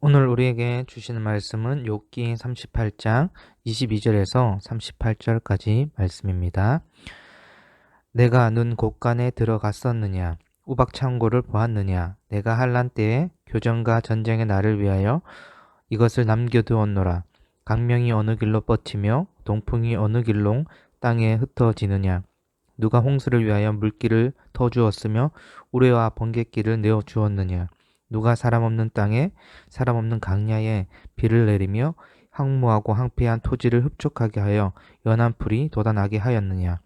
오늘 우리에게 주시는 말씀은 욥기 38장 22절에서 38절까지 말씀입니다. 내가 눈 곳간에 들어갔었느냐? 우박창고를 보았느냐? 내가 환난 때에 교전과 전쟁의 날을 위하여 이것을 남겨두었노라. 강명이 어느 길로 뻗치며 동풍이 어느 길로 땅에 흩어지느냐? 누가 홍수를 위하여 물길을 터주었으며 우레와 번갯길을 내어주었느냐? 누가 사람 없는 땅에 사람 없는 강야에 비를 내리며 황무하고 황폐한 토지를 흡족하게 하여 연한 풀이 돋아나게 하였느냐?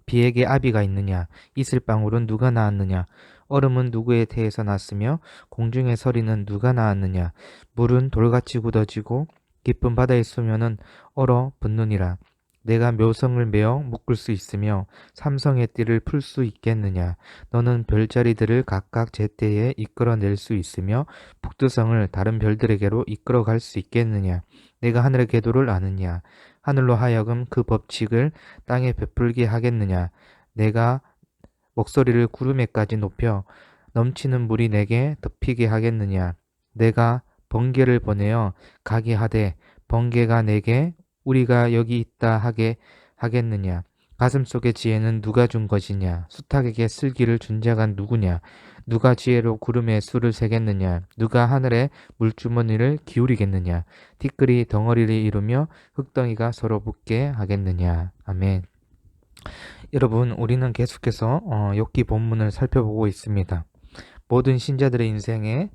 비에게 아비가 있느냐? 이슬방울은 누가 낳았느냐? 얼음은 누구의 태에서 났으며 공중의 서리는 누가 낳았느냐? 물은 돌같이 굳어지고 깊은 바다에 쏘면은 얼어 붙느니라. 내가 묘성을 메어 묶을 수 있으며 삼성의 띠를 풀 수 있겠느냐? 너는 별자리들을 각각 제때에 이끌어낼 수 있으며 북두성을 다른 별들에게로 이끌어갈 수 있겠느냐? 내가 하늘의 궤도를 아느냐? 하늘로 하여금 그 법칙을 땅에 베풀게 하겠느냐? 내가 목소리를 구름에까지 높여 넘치는 물이 내게 덮이게 하겠느냐? 내가 번개를 보내어 가게 하되 번개가 내게 우리가 여기 있다 하게 하겠느냐? 가슴속의 지혜는 누가 준 것이냐? 수탉에게 슬기를 준 자가 누구냐? 누가 지혜로 구름에 수를 세겠느냐? 누가 하늘에 물주머니를 기울이겠느냐? 티끌이 덩어리를 이루며 흙덩이가 서로 붙게 하겠느냐? 아멘. 여러분, 우리는 계속해서 욥기 본문을 살펴보고 있습니다. 모든 신자들의 인생에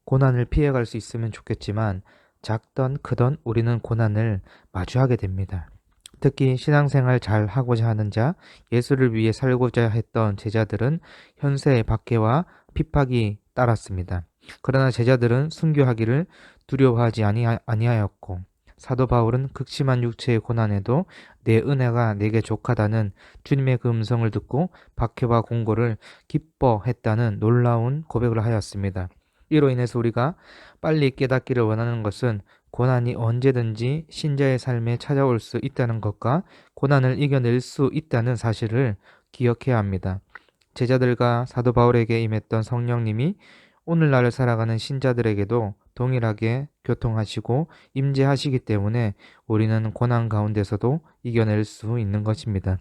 고난을 피해갈 수 있으면 좋겠지만 작던 크던 우리는 고난을 마주하게 됩니다. 특히 신앙생활 잘 하고자 하는 자, 예수를 위해 살고자 했던 제자들은 현세의 박해와 핍박이 따랐습니다. 그러나 제자들은 순교하기를 두려워하지 아니하였고 사도 바울은 극심한 육체의 고난에도 내 은혜가 내게 족하다는 주님의 그 음성을 듣고 박해와 공고를 기뻐했다는 놀라운 고백을 하였습니다. 이로 인해서 우리가 빨리 깨닫기를 원하는 것은 고난이 언제든지 신자의 삶에 찾아올 수 있다는 것과 고난을 이겨낼 수 있다는 사실을 기억해야 합니다. 제자들과 사도 바울에게 임했던 성령님이 오늘날을 살아가는 신자들에게도 동일하게 교통하시고 임재하시기 때문에 우리는 고난 가운데서도 이겨낼 수 있는 것입니다.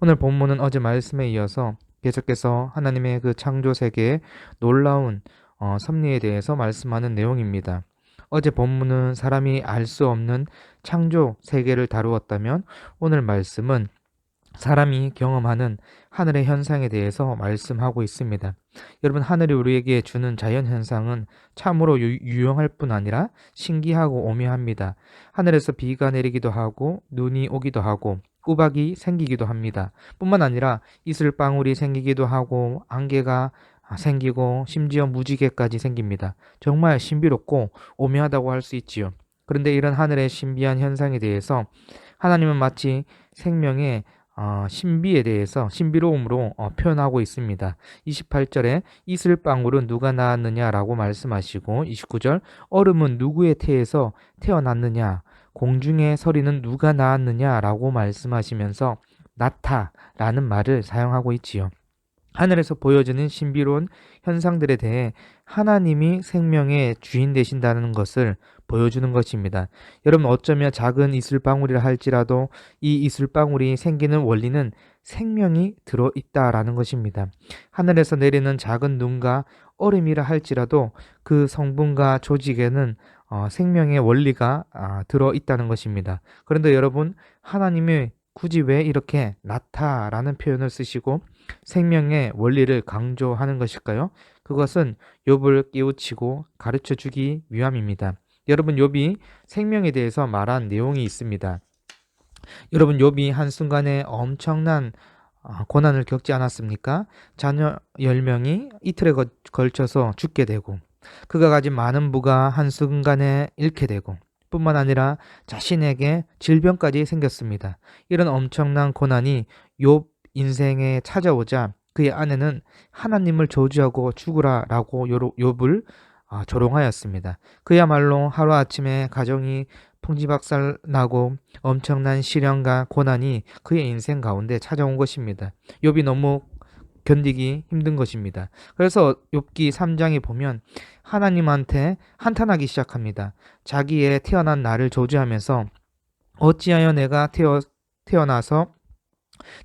오늘 본문은 어제 말씀에 이어서 계속해서 하나님의 그 창조 세계의 놀라운 섭리에 대해서 말씀하는 내용입니다. 어제 본문은 사람이 알 수 없는 창조 세계를 다루었다면 오늘 말씀은 사람이 경험하는 하늘의 현상에 대해서 말씀하고 있습니다. 여러분, 하늘이 우리에게 주는 자연 현상은 참으로 유용할 뿐 아니라 신기하고 오묘합니다. 하늘에서 비가 내리기도 하고 눈이 오기도 하고 우박이 생기기도 합니다. 뿐만 아니라 이슬방울이 생기기도 하고 안개가 생기고 심지어 무지개까지 생깁니다. 정말 신비롭고 오묘하다고 할 수 있지요. 그런데 이런 하늘의 신비한 현상에 대해서 하나님은 마치 생명의 신비에 대해서 신비로움으로 표현하고 있습니다. 28절에 이슬방울은 누가 낳았느냐라고 말씀하시고 29절 얼음은 누구의 태에서 태어났느냐 공중의 서리는 누가 낳았느냐라고 말씀하시면서 나타라는 말을 사용하고 있지요. 하늘에서 보여지는 신비로운 현상들에 대해 하나님이 생명의 주인 되신다는 것을 보여주는 것입니다. 여러분, 어쩌면 작은 이슬방울이라 할지라도 이 이슬방울이 생기는 원리는 생명이 들어있다라는 것입니다. 하늘에서 내리는 작은 눈과 얼음이라 할지라도 그 성분과 조직에는 생명의 원리가 들어있다는 것입니다. 그런데 여러분, 하나님이 굳이 왜 이렇게 나타라는 표현을 쓰시고 생명의 원리를 강조하는 것일까요? 그것은 욥을 깨우치고 가르쳐 주기 위함입니다. 여러분, 욥이 생명에 대해서 말한 내용이 있습니다. 여러분, 욥이 한순간에 엄청난 고난을 겪지 않았습니까? 자녀 10명이 이틀에 걸쳐서 죽게 되고 그가 가진 많은 부가 한순간에 잃게 되고 뿐만 아니라 자신에게 질병까지 생겼습니다. 이런 엄청난 고난이 욥 인생에 찾아오자 그의 아내는 하나님을 저주하고 죽으라라고 욥을 조롱하였습니다. 그야말로 하루아침에 가정이 풍지박살 나고 엄청난 시련과 고난이 그의 인생 가운데 찾아온 것입니다. 욥이 너무 견디기 힘든 것입니다. 그래서 욥기 3장에 보면 하나님한테 한탄하기 시작합니다. 자기의 태어난 날을 저주하면서 어찌하여 내가 태어나서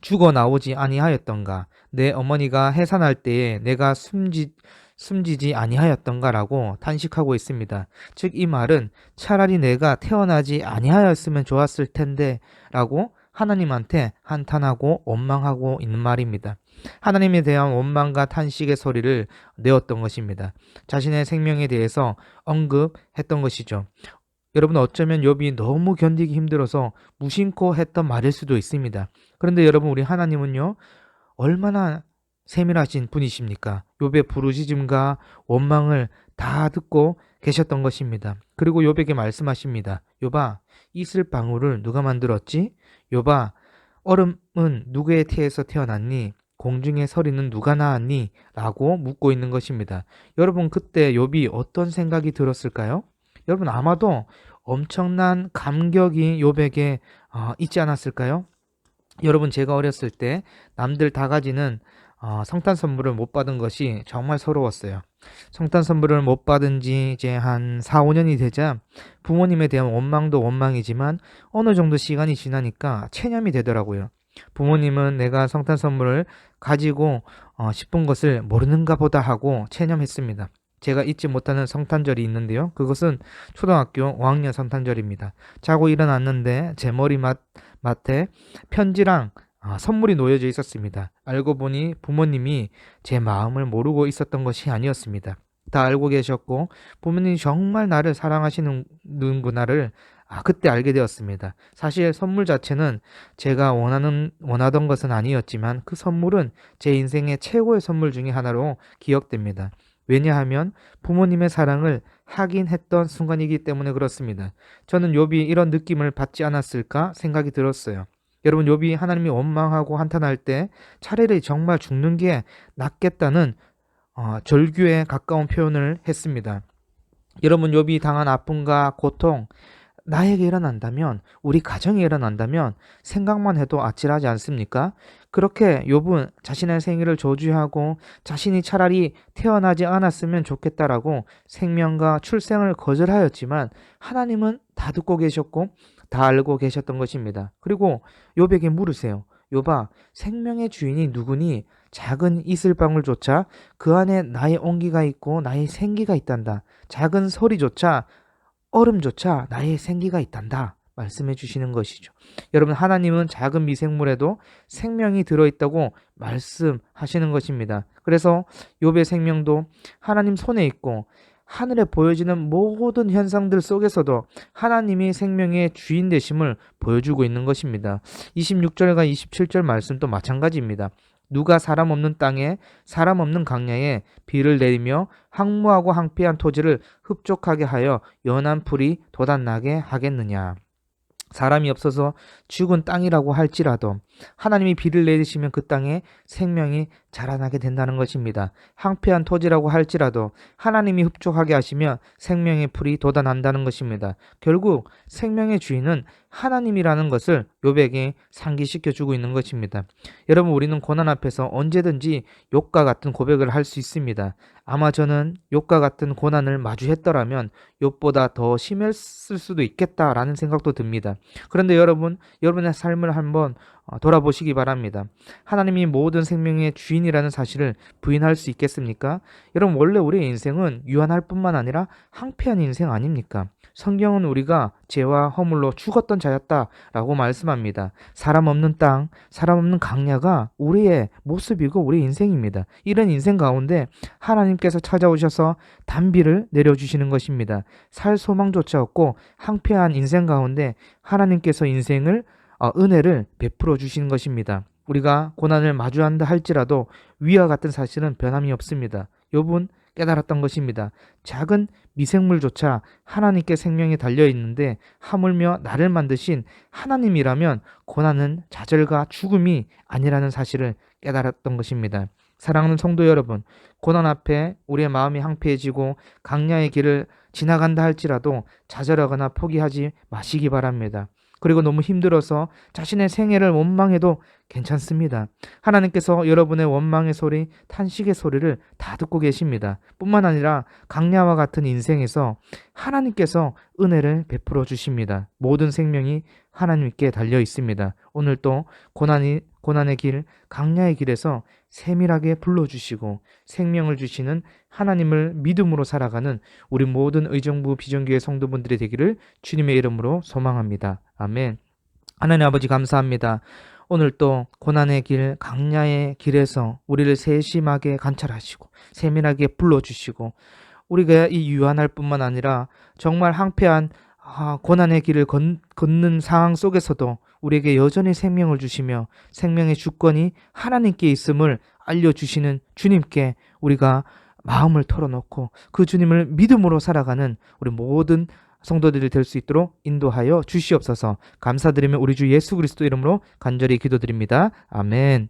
죽어 나오지 아니하였던가, 내 어머니가 해산할 때에 내가 숨지지 아니하였던가라고 탄식하고 있습니다. 즉 이 말은 차라리 내가 태어나지 아니하였으면 좋았을 텐데 라고 하나님한테 한탄하고 원망하고 있는 말입니다. 하나님에 대한 원망과 탄식의 소리를 내었던 것입니다. 자신의 생명에 대해서 언급했던 것이죠. 여러분, 어쩌면 욥이 너무 견디기 힘들어서 무심코 했던 말일 수도 있습니다. 그런데 여러분, 우리 하나님은요, 얼마나 세밀하신 분이십니까? 욥의 부르짖음과 원망을 다 듣고 계셨던 것입니다. 그리고 욥에게 말씀하십니다. 욥아, 이슬방울을 누가 만들었지? 욥아, 얼음은 누구의 태에서 태어났니? 공중의 서리는 누가 낳았니? 라고 묻고 있는 것입니다. 여러분, 그때 욥이 어떤 생각이 들었을까요? 여러분, 아마도 엄청난 감격이 욥에게 있지 않았을까요? 여러분, 제가 어렸을 때 남들 다 가지는 성탄 선물을 못 받은 것이 정말 서러웠어요. 성탄 선물을 못 받은 지 이제 한 4, 5년이 되자 부모님에 대한 원망도 원망이지만 어느 정도 시간이 지나니까 체념이 되더라고요. 부모님은 내가 성탄 선물을 가지고 싶은 것을 모르는가 보다 하고 체념했습니다. 제가 잊지 못하는 성탄절이 있는데요. 그것은 초등학교 5학년 성탄절입니다. 자고 일어났는데 제 머리맡에 편지랑 선물이 놓여져 있었습니다. 알고 보니 부모님이 제 마음을 모르고 있었던 것이 아니었습니다. 다 알고 계셨고 부모님이 정말 나를 사랑하시는구나를 그때 알게 되었습니다. 사실 선물 자체는 제가 원하던 것은 아니었지만 그 선물은 제 인생의 최고의 선물 중에 하나로 기억됩니다. 왜냐하면 부모님의 사랑을 확인했던 순간이기 때문에 그렇습니다. 저는 욥이 이런 느낌을 받지 않았을까 생각이 들었어요. 여러분, 욥이 하나님이 원망하고 한탄할 때 차라리 정말 죽는 게 낫겠다는 절규에 가까운 표현을 했습니다. 여러분, 욥이 당한 아픔과 고통, 나에게 일어난다면, 우리 가정에 일어난다면 생각만 해도 아찔하지 않습니까? 그렇게 욥은 자신의 생일을 저주하고 자신이 차라리 태어나지 않았으면 좋겠다라고 생명과 출생을 거절하였지만 하나님은 다 듣고 계셨고 다 알고 계셨던 것입니다. 그리고 욥에게 물으세요. 욥아, 생명의 주인이 누구니? 작은 이슬방울조차 그 안에 나의 온기가 있고 나의 생기가 있단다. 작은 소리조차, 얼음조차 나의 생기가 있단다. 말씀해 주시는 것이죠. 여러분, 하나님은 작은 미생물에도 생명이 들어있다고 말씀하시는 것입니다. 그래서 욥의 생명도 하나님 손에 있고 하늘에 보여지는 모든 현상들 속에서도 하나님이 생명의 주인 되심을 보여주고 있는 것입니다. 26절과 27절 말씀도 마찬가지입니다. 누가 사람 없는 땅에 사람 없는 강야에 비를 내리며 황무하고 황폐한 토지를 흡족하게 하여 연한 풀이 돋아나게 하겠느냐. 사람이 없어서 죽은 땅이라고 할지라도 하나님이 비를 내리시면 그 땅에 생명이 자라나게 된다는 것입니다. 황폐한 토지라고 할지라도 하나님이 흡족하게 하시면 생명의 풀이 돋아난다는 것입니다. 결국 생명의 주인은 하나님이라는 것을 욥에게 상기시켜 주고 있는 것입니다. 여러분, 우리는 고난 앞에서 언제든지 욥과 같은 고백을 할 수 있습니다. 아마 저는 욥과 같은 고난을 마주했더라면 욥보다 더 심했을 수도 있겠다라는 생각도 듭니다. 그런데 여러분의 삶을 한번 돌아보시기 바랍니다. 하나님이 모든 생명의 주인이라는 사실을 부인할 수 있겠습니까? 여러분, 원래 우리의 인생은 유한할 뿐만 아니라 황폐한 인생 아닙니까? 성경은 우리가 죄와 허물로 죽었던 자였다라고 말씀합니다. 사람 없는 땅, 사람 없는 강야가 우리의 모습이고 우리의 인생입니다. 이런 인생 가운데 하나님께서 찾아오셔서 단비를 내려주시는 것입니다. 살 소망조차 없고 황폐한 인생 가운데 하나님께서 은혜를 베풀어 주시는 것입니다. 우리가 고난을 마주한다 할지라도 위와 같은 사실은 변함이 없습니다. 욥은 깨달았던 것입니다. 작은 미생물조차 하나님께 생명이 달려 있는데 하물며 나를 만드신 하나님이라면 고난은 좌절과 죽음이 아니라는 사실을 깨달았던 것입니다. 사랑하는 성도 여러분, 고난 앞에 우리의 마음이 황폐해지고 강야의 길을 지나간다 할지라도 좌절하거나 포기하지 마시기 바랍니다. 그리고 너무 힘들어서 자신의 생애를 원망해도 괜찮습니다. 하나님께서 여러분의 원망의 소리, 탄식의 소리를 다 듣고 계십니다. 뿐만 아니라 강야와 같은 인생에서 하나님께서 은혜를 베풀어 주십니다. 모든 생명이 하나님께 달려 있습니다. 오늘 또 고난의 길, 강야의 길에서 세밀하게 불러주시고 생명을 주시는 하나님을 믿음으로 살아가는 우리 모든 의정부 비전교회 성도분들이 되기를 주님의 이름으로 소망합니다. 아멘. 하나님 아버지 감사합니다. 오늘 또 고난의 길, 강야의 길에서 우리를 세심하게 관찰하시고 세밀하게 불러주시고 우리가 이 유한할 뿐만 아니라 정말 항폐한 고난의 길을 걷는 상황 속에서도 우리에게 여전히 생명을 주시며 생명의 주권이 하나님께 있음을 알려주시는 주님께 우리가 마음을 털어놓고 그 주님을 믿음으로 살아가는 우리 모든 성도들이 될 수 있도록 인도하여 주시옵소서. 감사드리며 우리 주 예수 그리스도 이름으로 간절히 기도드립니다. 아멘.